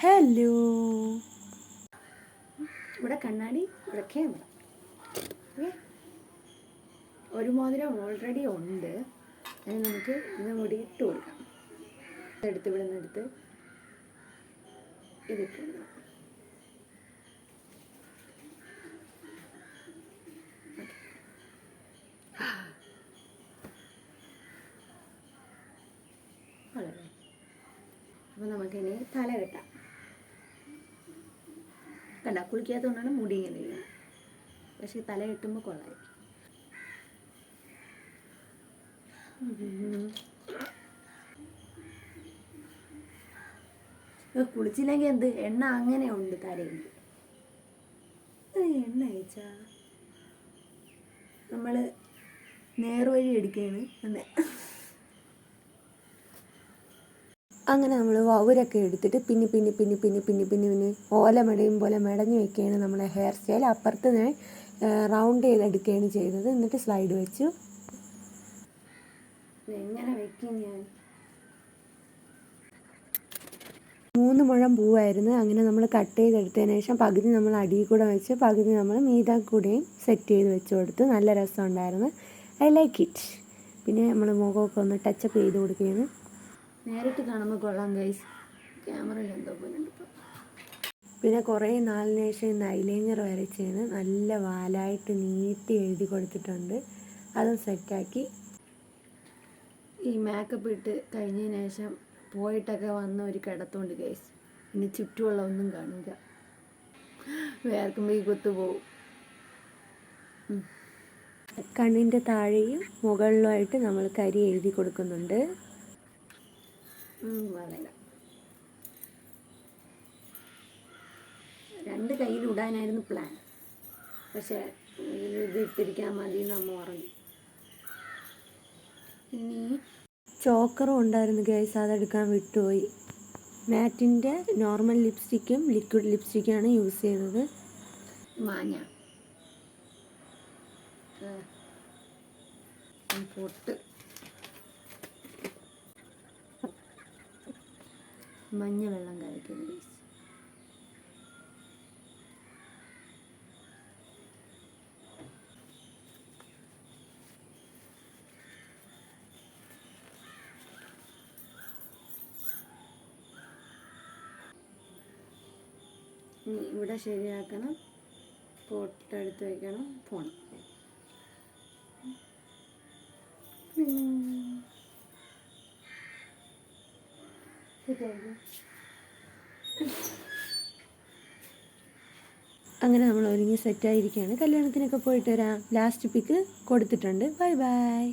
Hello, ഇവിടെ കണ്ണാടി, ഇവിടെ ക്യാമറ. ഓക്കെ, ഒരു മോതിരം ഓൾറെഡി ഉണ്ട്. അതിന് നമുക്ക് ഇതും കൂടി ഇട്ട് കൊടുക്കാം. ഇവിടെ നിന്ന് എടുത്ത് ഇതിട്ട് കൊടുക്കണം. വളരെ അപ്പോൾ നമുക്കിനി തല കെട്ടാം. കണ്ട, കുളിക്കാത്തതുകൊണ്ടാണ് മുടി ഇങ്ങനെ ഇരിക്കുന്നത്. പക്ഷെ തല കെട്ടുമ്പോൾ കൊള്ളായിരിക്കും. കുളിച്ചില്ലെങ്കിൽ എന്ത്, എണ്ണ അങ്ങനെ ഉണ്ട് തലയിൽ. എണ്ണ അയച്ചാ നമ്മൾ നേർവഴി എടുക്കുകയാണ്. അങ്ങനെ നമ്മൾ വൗരൊക്കെ എടുത്തിട്ട് പിന്നെ ഓല മെടയും പോലെ മെടഞ്ഞു വെക്കുകയാണ് നമ്മളെ ഹെയർ സ്റ്റൈൽ. അപ്പുറത്ത് ഞാൻ റൗണ്ട് ചെയ്തെടുക്കുകയാണ് ചെയ്തത്. എന്നിട്ട് സ്ലൈഡ് വെച്ചു. എങ്ങനെ വെക്കും ഞാൻ? 3 മുഴം പൂവായിരുന്നു. അങ്ങനെ നമ്മൾ കട്ട് ചെയ്തെടുത്തതിന് ശേഷം പകുതി നമ്മൾ അടിയിൽ കൂടെ വെച്ച് പകുതി നമ്മൾ മീത കൂടെയും സെറ്റ് ചെയ്ത് വെച്ച് കൊടുത്ത് നല്ല രസമുണ്ടായിരുന്നു. I like it. പിന്നെ നമ്മൾ മുഖമൊക്കെ ഒന്ന് ടച്ചപ്പ് ചെയ്ത് കൊടുക്കുകയാണ്. നേരിട്ട് കാണുമ്പോൾ കൊള്ളാം ഗൈസ്, ക്യാമറയിൽ എന്തോ പോലുണ്ട് ഇപ്പോൾ. പിന്നെ കുറേ നാളിന് ശേഷം ഇന്ന് ഐലൈനർ വരച്ചാണ്. നല്ല വാലായിട്ട് നീട്ടി എഴുതി കൊടുത്തിട്ടുണ്ട്. അതും സെറ്റാക്കി. ഈ മേക്കപ്പ് ഇട്ട് കഴിഞ്ഞതിന് ശേഷം പോയിട്ടൊക്കെ വന്ന ഒരു കിടത്തുണ്ട് ഗൈസ്. ഇനി ചുറ്റുമുള്ള ഒന്നും കാണില്ല, വേർക്കുമ്പോൾ ഈ കുത്തു പോവും. കണ്ണിൻ്റെ താഴെയും മുകളിലുമായിട്ട് നമ്മൾ കരി എഴുതി കൊടുക്കുന്നുണ്ട്. വളരെ 2 കയ്യിലിടാനായിരുന്നു പ്ലാൻ. പക്ഷേ ഇത് ഇട്ടിരിക്കാൻ മതി എന്ന് അമ്മ പറഞ്ഞു. ഇനി ചോക്കറും ഉണ്ടായിരുന്നു ഗൈസ്, അതെടുക്കാൻ വിട്ടുപോയി. മാറ്റിൻ്റെ നോർമൽ ലിപ്സ്റ്റിക്കും ലിക്വിഡ് ലിപ്സ്റ്റിക്കാണ് യൂസ് ചെയ്തത്. മാഞ്ഞ പൊട്ട് മഞ്ഞ വെള്ളം കലക്കിയത് ഗൈസ്. ഇവിടെ ശരിയാക്കണം, പൊട്ടെടുത്ത് വയ്ക്കണം, പോണം. അങ്ങനെ നമ്മൾ ഒരുങ്ങി സെറ്റായിരിക്കുകയാണ്. കല്യാണത്തിനൊക്കെ പോയിട്ട് വരാം. ലാസ്റ്റ് പിക്ക് കൊടുത്തിട്ടുണ്ട്. Bye bye.